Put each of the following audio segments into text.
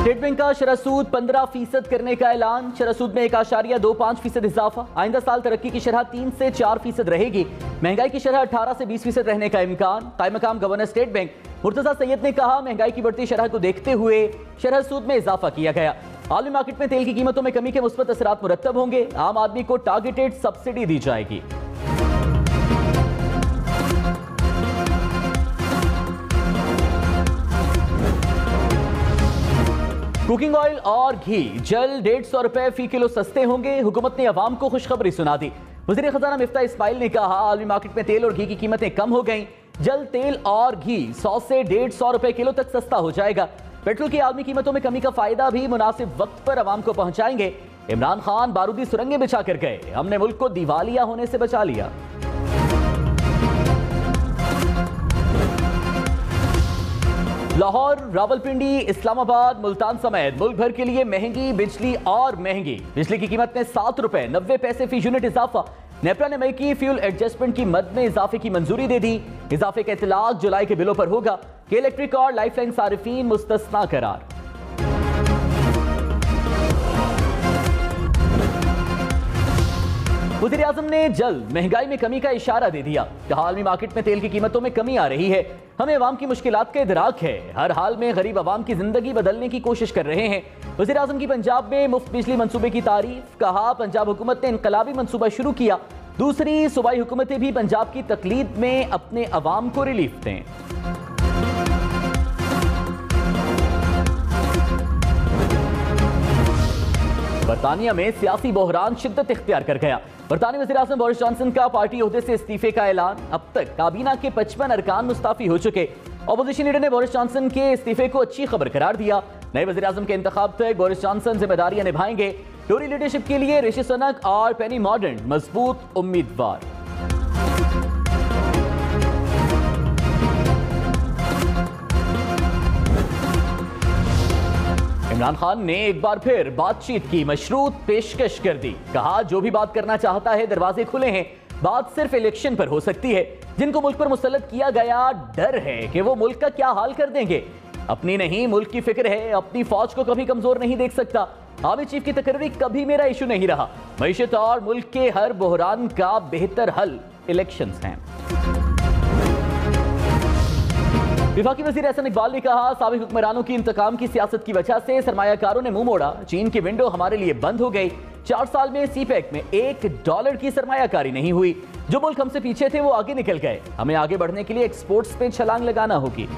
State bank का शरह सूद 15% करने का ऐलान। शरह सूद में 1.25% इजाफा। आइंदा साल तरक्की की शरह 3 से 4% रहेगी। महंगाई की शरह 18 से 20% रहने का इम्कान। कायम मकाम governor state bank Murtaza Syed ने कहा, महंगाई की बढ़ती शरह को देखते हुए शरह सूद में इजाफा किया गया। आलमी मार्केट में तेल की कीमतों में कमी के मुस्बत असरात मुरत्तब होंगे। आम आदमी को टारगेटेड सब्सिडी दी जाएगी। कुकिंग ऑयल और घी जल्द 150 रुपए फी किलो सस्ते होंगे। हुकूमत ने अवाम को खुशखबरी सुना दी। वज़ीर खजाना मिफ्ता इस्माइल ने कहा, आलमी मार्केट में तेल और घी की कीमतें कम हो गईं। जल्द तेल और घी 100 से 150 रुपए किलो तक सस्ता हो जाएगा। पेट्रोल की आलमी कीमतों में कमी का फायदा भी मुनासिब वक्त पर अवाम को पहुंचाएंगे। इमरान खान बारूदी सुरंगें बिछा कर गए, हमने मुल्क को दिवालिया होने से बचा लिया। लाहौर, रावलपिंडी, इस्लामाबाद, मुल्तान समेत मुल्क भर के लिए महंगी बिजली और महंगी। बिजली की कीमत में 7 रुपए 90 पैसे फी यूनिट इजाफा। नेपरा ने मई की फ्यूल एडजस्टमेंट की मद में इजाफे की मंजूरी दे दी। इजाफे का इतलाक जुलाई के बिलों पर होगा। के इलेक्ट्रिक और लाइफलाइन सारिफीन मुस्तस्ना करार। वज़ीर आज़म ने जल्द महंगाई में कमी का इशारा दे दिया। कहा, आलमी मार्केट में तेल की कीमतों में कमी आ रही है। हमें अवाम की मुश्किलात का इदराक है। हर हाल में गरीब अवाम की जिंदगी बदलने की कोशिश कर रहे हैं। वज़ीर आज़म की पंजाब में मुफ्त बिजली मंसूबे की तारीफ। कहा, पंजाब हुकूमत ने इनकलाबी मंसूबा शुरू किया। दूसरी सूबाई हुकूमतें भी पंजाब की तकलीफ में अपने अवाम को रिलीफ दें। बरतानिया में सियासी बहरान शिद्दत इख्तियार कर गया। बरतानी वज़ीर आज़म बोरिस जॉनसन का पार्टी ओहदे से इस्तीफे का ऐलान। अब तक काबीना के 55 अरकान मुस्ताफी हो चुके। अपोजिशन लीडर ने बोरिस जॉनसन के इस्तीफे को अच्छी खबर करार दिया। नए वज़ीर आज़म के इंतखाब तक बोरिस जॉनसन जिम्मेदारियां निभाएंगे। टोरी लीडरशिप के लिए ऋषि सुनक और पेनी मॉर्डन मजबूत उम्मीदवार। इमरान खान ने एक बार फिर बातचीत की मशरूत पेशकश कर दी। कहा, जो भी बात करना चाहता है दरवाजे खुले हैं। बात सिर्फ इलेक्शन पर हो सकती है। जिनको मुल्क पर मुसल्लत किया गया, डर है कि वो मुल्क का क्या हाल कर देंगे। अपनी नहीं मुल्क की फिक्र है। अपनी फौज को कभी कमजोर नहीं देख सकता। आर्मी चीफ की तकरीरी कभी मेरा इशू नहीं रहा। मईशत और मुल्क के हर बहरान का बेहतर हल इलेक्शंस हैं। विफाकी वज़ीर एहसन इकबाल ने कहा, साबिक हुक्मरानों की इंतकाम की सियासत की वजह से सरमायाकारों ने मुंह मोड़ा। चीन की विंडो हमारे लिए बंद हो गई। 4 साल में सीपैक में $1 की सरमायाकारी नहीं हुई। जो मुल्क हमसे पीछे थे वो आगे निकल गए। हमें आगे बढ़ने के लिए एक्सपोर्ट्स पे छलांग लगाना होगी।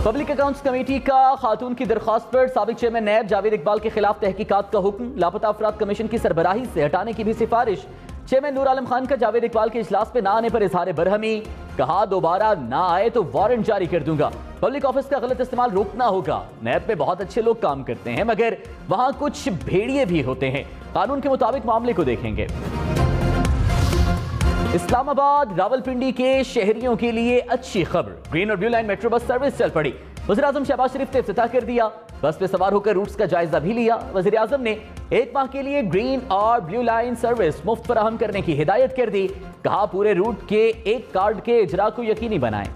पब्लिक अकाउंट्स कमेटी का खातून की दरख्वास्त पर साबिक चेयरमैन नैब जावेद इकबाल के खिलाफ तहकीकात का हुक्म। लापता अफराद कमीशन की सरबराही से हटाने की भी सिफारिश। चेयरमैन नूर आलम खान का जावेद इकबाल के इजलास पे ना आने पर इजहार बरहमी। कहा, दोबारा ना आए तो वारंट जारी कर दूंगा। पब्लिक ऑफिस का गलत इस्तेमाल रोकना होगा। नैब में बहुत अच्छे लोग काम करते हैं, मगर वहां कुछ भेड़िए भी होते हैं। कानून के मुताबिक मामले को देखेंगे। इस्लामाबाद, रावलपिंडी के शहरियों के लिए अच्छी खबर। ग्रीन और blue line metro bus service चल पड़ी। वज़ीर आज़म शहबाज शरीफ ने इफ्तिताह कर दिया। बस पे सवार होकर रूट्स का जायजा भी लिया। वज़ीर आज़म ने 1 माह के लिए ग्रीन और ब्लू लाइन सर्विस मुफ्त फराहम करने की हिदायत कर दी। कहा, पूरे रूट के एक कार्ड के इजरा को यकीनी बनाएं।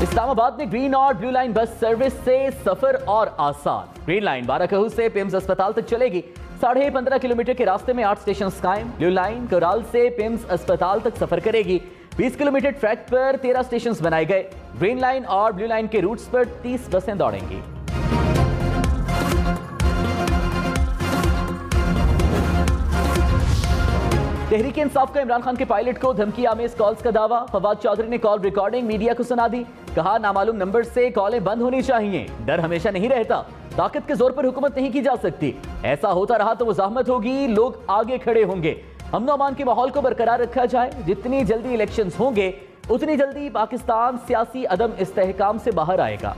इस्लामाबाद में ग्रीन और ब्लू लाइन बस सर्विस से सफर और आसान। ग्रीन लाइन बाराकहू से पिम्स अस्पताल तक चलेगी। 15.5 किलोमीटर के रास्ते में 8 स्टेशन कायम। ब्लू लाइन कोराल से पिम्स अस्पताल तक सफर करेगी। 20 किलोमीटर ट्रैक पर 13 स्टेशन बनाए गए। ग्रीन लाइन और ब्लू लाइन के रूट्स पर 30 बसें दौड़ेंगी। तहरीक इंसाफ का इमरान खान के पायलट को धमकी आमेज कॉल्स का दावा। फवाद चौधरी ने कॉल रिकॉर्डिंग मीडिया को सुना दी। कहा, नामालूम नंबर से कॉलें बंद होनी चाहिए। डर हमेशा नहीं रहता। ताकत के जोर पर हुकूमत नहीं की जा सकती। ऐसा होता रहा तो मुज़ाहमत होगी, लोग आगे खड़े होंगे। अमन अमान के माहौल को बरकरार रखा जाए। जितनी जल्दी इलेक्शंस होंगे उतनी जल्दी पाकिस्तान सियासी अदम इस्तेहकाम से बाहर आएगा।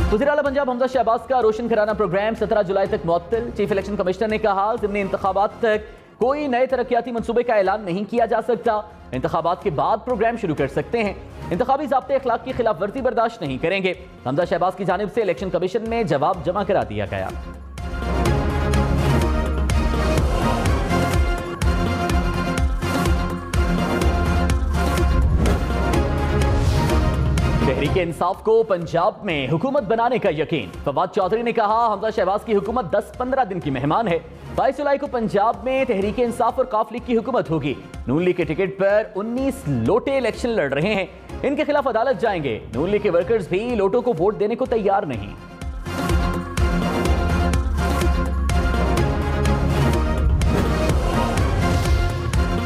वज़ीर आला पंजाब हमजा शहबाज का रोशन कराना प्रोग्राम 17 जुलाई तक मुअत्तल। चीफ इलेक्शन कमिश्नर ने कहा, ज़िमनी इंतखाबात तक कोई नए तरक्याती मंसूबे का ऐलान नहीं किया जा सकता। इंतखाबात के बाद प्रोग्राम शुरू कर सकते हैं। इंतखाबी ज़ाब्ते अखलाक की खिलाफ वर्जी बर्दाश्त नहीं करेंगे। हमजा शहबाज की जानिब से इलेक्शन कमीशन में जवाब जमा करा दिया गया। तहरीक इंसाफ को पंजाब में हुकूमत बनाने का यकीन। फवाद चौधरी ने कहा, हमजा शहबाज की हुकूमत 10-15 दिन की मेहमान है। 22 जुलाई को पंजाब में तहरीक इंसाफ और काफ लीग की हुकूमत होगी। नून लीग के टिकट पर 19 लोटे इलेक्शन लड़ रहे हैं। इनके खिलाफ अदालत जाएंगे। नून लीग के वर्कर्स भी लोटों को वोट देने को तैयार नहीं।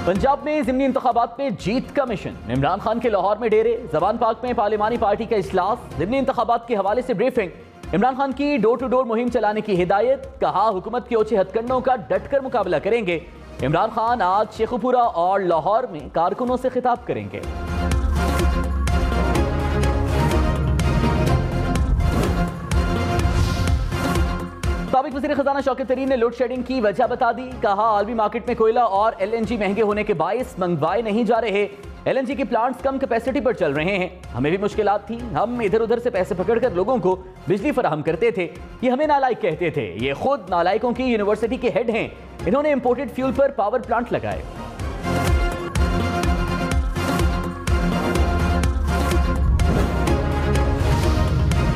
पंजाब में ज़िमनी इंतखाबात में जीत का मिशन। इमरान खान के लाहौर में डेरे। ज़बान पाक में पार्लिमानी पार्टी का इजलास। ज़िमनी इंतखाबात के हवाले से ब्रीफिंग। इमरान खान की डोर टू डोर मुहिम चलाने की हिदायत। कहा, हुकूमत के ओछे हथकंडों का डटकर मुकाबला करेंगे। इमरान खान आज शेखुपुरा और लाहौर में कारकुनों से खिताब करेंगे। साबिक वज़ीर खजाना शौकत तरीन ने लोड शेडिंग की वजह बता दी। कहा, आलमी मार्केट में कोयला और LNG महंगे होने के बायस मंगवाए नहीं जा रहे। LNG के प्लांट्स कम कैपेसिटी पर चल रहे हैं। हमें भी मुश्किलात थी। हम इधर उधर से पैसे पकड़कर लोगों को बिजली फराहम करते थे। ये हमें नालायक कहते थे। ये खुद नालायकों की यूनिवर्सिटी के हेड हैं। इन्होंने इंपोर्टेड फ्यूल पर पावर प्लांट लगाए।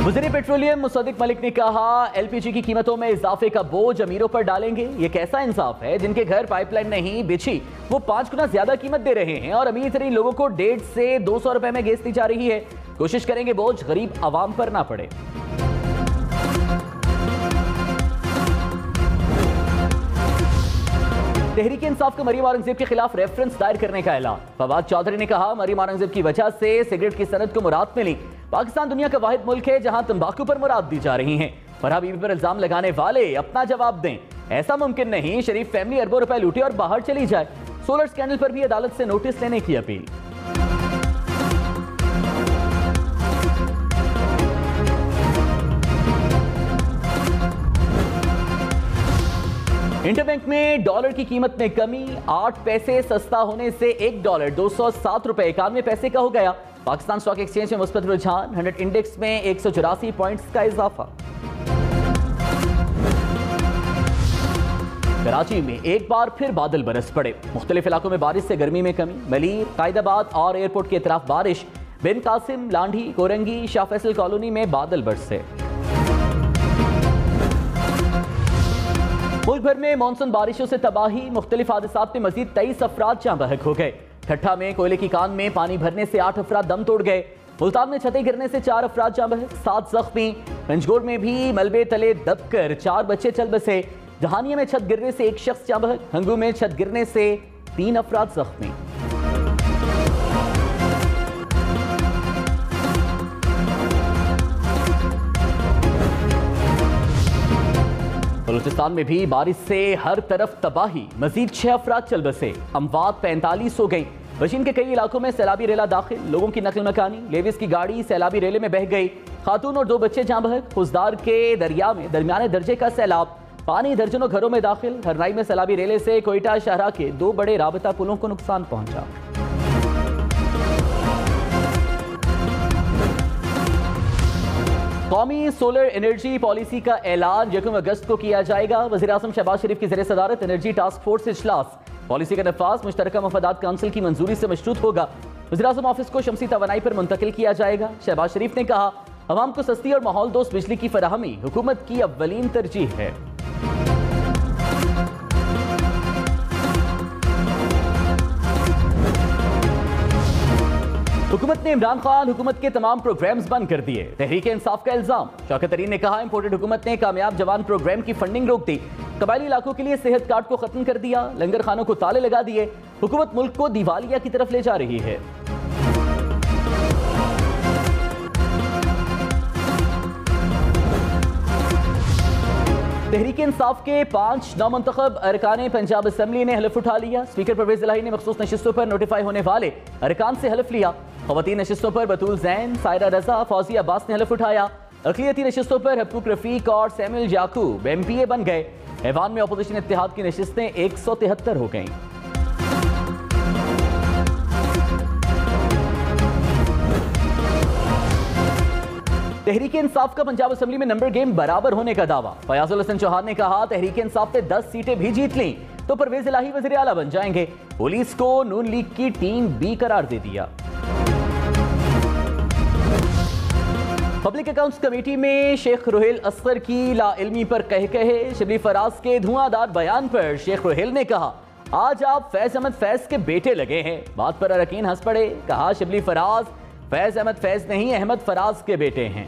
वज़ीर पेट्रोलियम मुसद्दिक मलिक ने कहा, LPG की कीमतों में इजाफे का बोझ अमीरों पर डालेंगे। ये कैसा इंसाफ है? जिनके घर पाइपलाइन नहीं बिछी वो 5 गुना ज्यादा कीमत दे रहे हैं और अमीर तरीन लोगों को 150 से 200 रुपए में गैस दी जा रही है। कोशिश करेंगे बोझ गरीब आवाम पर ना पड़े। तहरीक इंसाफ का मरीम औरंगजेब के खिलाफ रेफरेंस दायर करने का ऐलान। फवाद चौधरी ने कहा, मरीम औरंगजेब की वजह से सिगरेट की सनत को मुराद मिली। पाकिस्तान दुनिया का वाहिद मुल्क है जहां तंबाकू पर मुराद दी जा रही हैं। फरहा बीबी पर इल्जाम लगाने वाले अपना जवाब दें। ऐसा मुमकिन नहीं शरीफ फैमिली अरबों रुपए लूटे और बाहर चली जाए। सोलर स्कैंडल पर भी अदालत से नोटिस लेने की अपील। इंटरबैंक में डॉलर की कीमत में कमी। 8 पैसे सस्ता होने से $1 207 रुपए 91 पैसे का हो गया। पाकिस्तान स्टॉक एक्सचेंज में मुस्बत रुझान। 100 इंडेक्स में 184 पॉइंट्स का इजाफा। कराची में एक बार फिर बादल बरस पड़े। मुख्तलिफ इलाकों में बारिश से गर्मी में कमी। मलीर, कायदाबाद और एयरपोर्ट के अतराफ बारिश। बिन कासिम, लांढी, कोरंगी, शाह फैसल कॉलोनी में बादल बरसे। मुल्क भर में मानसून बारिशों से तबाही। मुख्तलिफ हादसात में मजीद 23 अफराद जाँ बहक हो गए। ठट्ठा में कोयले की कान में पानी भरने से 8 अफराद दम तोड़ गए। मुल्तान में छतें गिरने से 4 अफराद जाँ बहक, 7 जख्मी। पंजगोर में भी मलबे तले दबकर 4 बच्चे चल बसे। जहानिया में छत गिरने से 1 शख्स जाँ बहक। हंगू में छत गिरने से 3 अफराद जख्मी। बलूचिस्तान में भी बारिश से हर तरफ तबाही। मजीद 6 अफराद चल बसे। अमवात 45 हो गई। बशीन के कई इलाकों में सैलाबी रेला दाखिल। लोगों की नकल मकानी। लेविस की गाड़ी सैलाबी रेले में बह गई। खातून और 2 बच्चे जाँ बहक। खुजदार के दरिया में दरमियाने दर्जे का सैलाब। पानी दर्जनों घरों में दाखिल। हरनाई में सैलाबी रेले से कोयटा शाहरा के 2 बड़े राबता पुलों को नुकसान पहुंचा। कौमी सोलर एनर्जी पॉलिसी का ऐलान 1 अगस्त को किया जाएगा। वज़ीर आज़म शहबाज शरीफ की ज़ेर सदारत एनर्जी टास्क फोर्स इजलास। पॉलिसी का नफाज मुश्तरका मफादात काउंसिल की मंजूरी से मशरूत होगा। वज़ीर आज़म ऑफिस को शमसी तवानाई पर मुंतकिल किया जाएगा। शहबाज शरीफ ने कहा, अवाम को सस्ती और माहौल दोस्त बिजली की फराहमी हुकूमत की अव्वलीन तरजीह है। हुकूमत ने इमरान खान हुकूमत के तमाम प्रोग्राम्स बंद कर दिए। तहरीक इंसाफ का इल्जाम। शौकत तरीन ने कहा, इंपोर्टेड हुकूमत ने कामयाब जवान प्रोग्राम की फंडिंग रोक दी। कबायली इलाकों के लिए सेहत कार्ड को खत्म कर दिया। लंगर खानों को ताले लगा दिए। हुकूमत मुल्क को दिवालिया की तरफ ले जा रही है। तहरीक इंसाफ के 5 नामुंतखब अरकान पंजाब असम्बली ने हलफ उठा लिया। स्पीकर परवेज इलाही ने मखसूस नशिस्तों पर नोटिफाई होने वाले अरकान से हलफ लिया। खवातीन नशिस्तों पर बतूल जैन, सायरा रजा, फौजी अब्बास ने हलफ उठाया। अक़लियती नशिस्तों पर हबकूक रफीक और सैमुअल याकूब MPA बन गए। ऐवान में अपोजिशन इत्तेहाद की नशिस्तें 173 हो गईं। तहरीक इंसाफ का पंजाब असेंबली में नंबर गेम बराबर होने का दावा। फयाजुल हसन चौहान ने कहा, तहरीक इंसाफ ने 10 सीटें भी जीत लीं तो परवेज इलाही वज़ीर आला बन जाएंगे। पुलिस को नून लीग की टीम बी करार दे दिया। पब्लिक अकाउंट्स कमेटी में शेख रुहेल असगर की लाइल्मी पर कहे शिबली फराज के धुआंधार बयान पर शेख रुहेल ने कहा, आज आप फैज अहमद फैज के बेटे लगे हैं। बात पर अरकीन हंस पड़े। कहा, शिबली फराज फैज अहमद फैज नहीं, अहमद फराज के बेटे हैं।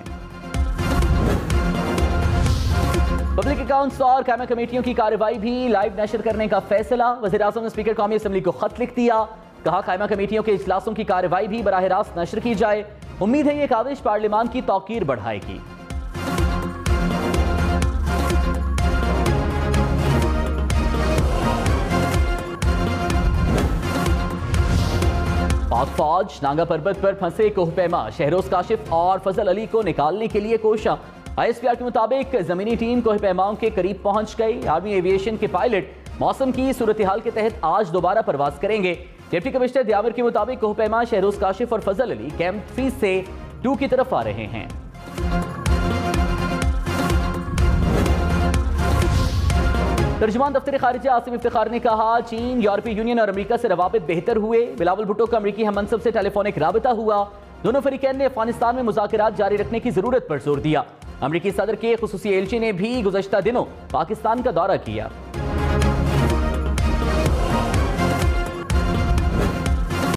पब्लिक अकाउंट्स और कायमा कमेटियों की कार्रवाई भी लाइव नशर करने का फैसला। वज़ीर आज़म ने स्पीकर कौमी असेंबली को खत लिख दिया। कहा, कायमा कमेटियों के इजलासों की कार्रवाई भी बराह रास्त नशर की जाए। उम्मीद है ये काविश पार्लियामान की तौकीर बढ़ाएगी। पाक फौज नांगा पर्वत पर फंसे कोहपैमा शहरोज काशिफ और फजल अली को निकालने के लिए कोशा। ISPR के मुताबिक जमीनी टीम कोहपैमाओं के करीब पहुंच गई। आर्मी एविएशन के पायलट मौसम की सूरत हाल के तहत आज दोबारा परवाज करेंगे। डिप्टी कमिश्नर दियावर के मुताबिक कोहपैमा शहरोज काशिफ और फजल अली कैंप 3 से 2 की तरफ आ रहे हैं। तर्जुमान दफ्तर खारिजा आसिम इफ्तिखार ने कहा, चीन, यूरोपीय यूनियन और अमेरिका से रवाबित बेहतर हुए। बिलावल भुट्टो का अमेरिकी हम मनसब से टेलीफोनिक राबता हुआ। दोनों फरीकैन ने अफगानिस्तान में मुज़ाकरात जारी रखने की जरूरत पर जोर दिया। अमेरिकी सदर के खुसूसी एलची ने भी गुज़श्ता दिनों पाकिस्तान का दौरा किया।